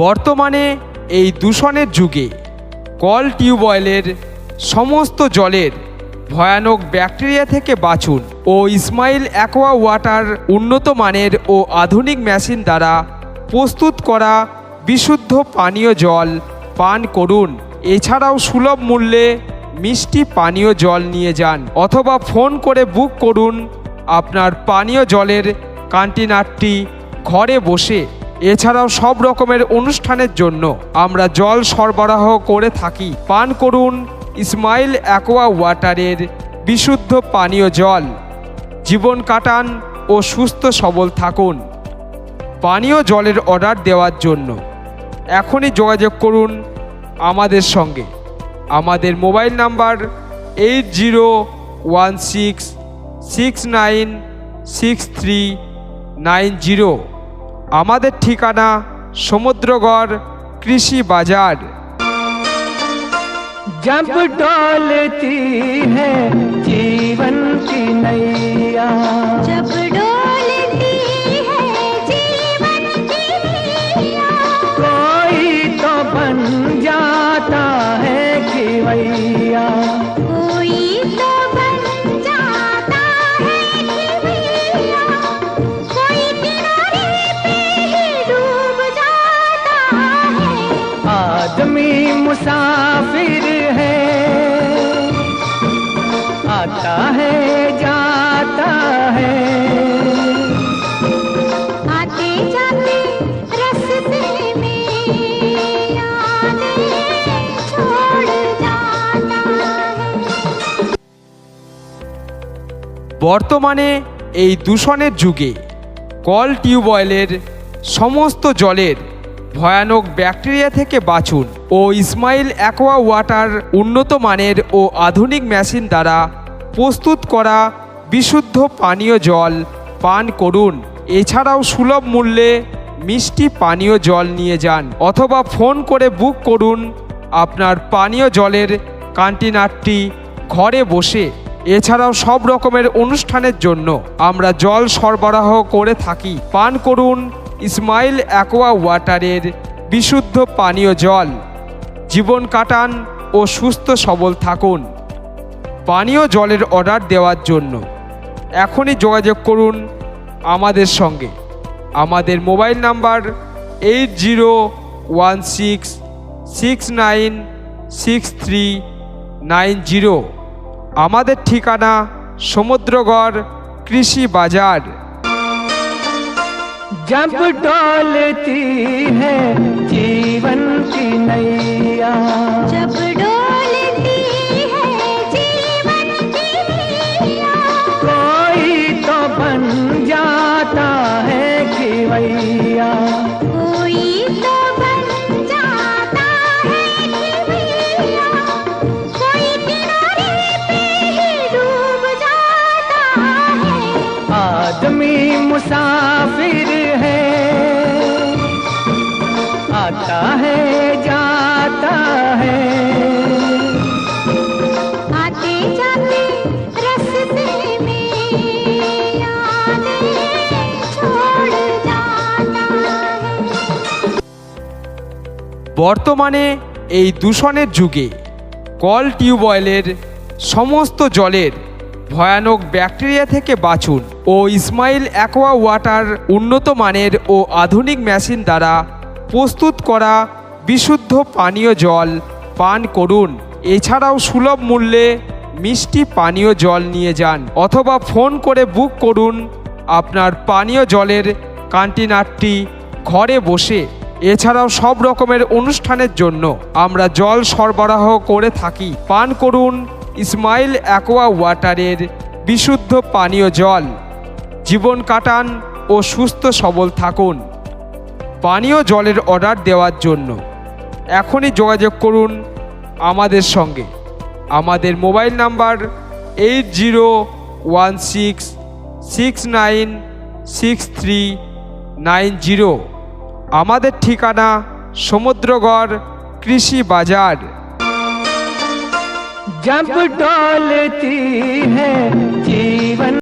বর্তমানে এই দূষণের যুগে কল টিউবওয়েলের সমস্ত জলের ভয়ানক ব্যাকটেরিয়া থেকে বাঁচুন ও ইসমাইল অ্যাকোয়া ওয়াটার উন্নত মানের ও আধুনিক মেশিন দ্বারা প্রস্তুত করা বিশুদ্ধ পানীয় জল পান করুন। এছাড়াও সুলভ মূল্যে মিষ্টি পানীয় জল নিয়ে যান অথবা ফোন করে বুক করুন আপনার পানীয় জলের কন্টেনারটি ঘরে বসে। এছাড়াও সব রকমের অনুষ্ঠানের জন্য আমরা জল সরবরাহ করে থাকি। পান করুন ইসমাইল অ্যাকোয়া ওয়াটারের বিশুদ্ধ পানীয় জল। জীবন কাটান ও সুস্থ সবল থাকুন। পানীয় জলের অর্ডার দেওয়ার জন্য এখনই যোগাযোগ করুন আমাদের সঙ্গে। আমাদের মোবাইল নাম্বার 8016696390। আমাদের ঠিকানা সমুদ্রগড় কৃষি বাজার। जब डोलती है जीवन की नैया, जब डोलती है जीवन की नैया, कोई तो बन जाता है खिवैया, कोई तो बन जाता है खिवैया, कोई किनारे पे ही डूब जाता है। आदमी मुसाफिर है, आता है जाता है, आते जाते रास्ते में यादें छोड़ जाता है। বর্তমানে এই দূষণের যুগে কল টিউবওয়েলের সমস্ত জলের ভয়ানক ব্যাকটেরিয়া থেকে বাঁচুন ও ইসমাইল অ্যাকোয়া ওয়াটার উন্নত মানের ও আধুনিক মেশিন দ্বারা প্রস্তুত করা বিশুদ্ধ পানীয় জল পান করুন। এছাড়াও সুলভ মূল্যে মিষ্টি পানীয় জল নিয়ে যান অথবা ফোন করে বুক করুন আপনার পানীয় জলের কন্টেনারটি ঘরে বসে। এছাড়াও সব রকমের অনুষ্ঠানের জন্য আমরা জল সরবরাহ করে থাকি। পান করুন ইসমাইল অ্যাকোয়া ওয়াটারের বিশুদ্ধ পানীয় জল। জীবন কাটান ও সুস্থ সবল থাকুন। পানীয় জলের অর্ডার দেওয়ার জন্য এখনই যোগাযোগ করুন আমাদের সঙ্গে। আমাদের মোবাইল নাম্বার 8016696390। আমাদের ঠিকানা সমুদ্রগড় কৃষি বাজার। जब डोलती है जीवन की नैया, जब डोलती है जीवन की नैया, कोई तो बन जाता है खिवैया, कोई तो बन जाता है खिवैया, कोई किनारे पे ही डूब जाता है। आदमी मुसाफिर है, आता है जाता है, आते जाते रास्ते में यादें छोड़ जाता है। বর্তমানে এই দূষণের যুগে কল টিউবওয়েলের সমস্ত জলের ভয়ানক ব্যাকটেরিয়া থেকে বাঁচুন ও ইসমাইল অ্যাকোয়া ওয়াটার উন্নত মানের ও আধুনিক মেশিন দ্বারা প্রস্তুত করা বিশুদ্ধ পানীয় জল পান করুন। এছাড়াও সুলভ মূল্যে মিষ্টি পানীয় জল নিয়ে যান অথবা ফোন করে বুক করুন আপনার পানীয় জলের কন্টেনারটি ঘরে বসে। এছাড়াও সব রকমের অনুষ্ঠানের জন্য আমরা জল সরবরাহ করে থাকি। পান করুন ইসমাইল অ্যাকোয়া ওয়াটারের বিশুদ্ধ পানীয় জল। জীবন কাটান ও সুস্থ সবল থাকুন। পানীয় জলের অর্ডার দেওয়ার জন্য এখনই যোগাযোগ করুন আমাদের সঙ্গে। আমাদের মোবাইল নাম্বার 8016696390। আমাদের ঠিকানা সমুদ্রগড় কৃষি বাজার। जब डोलती है जीवन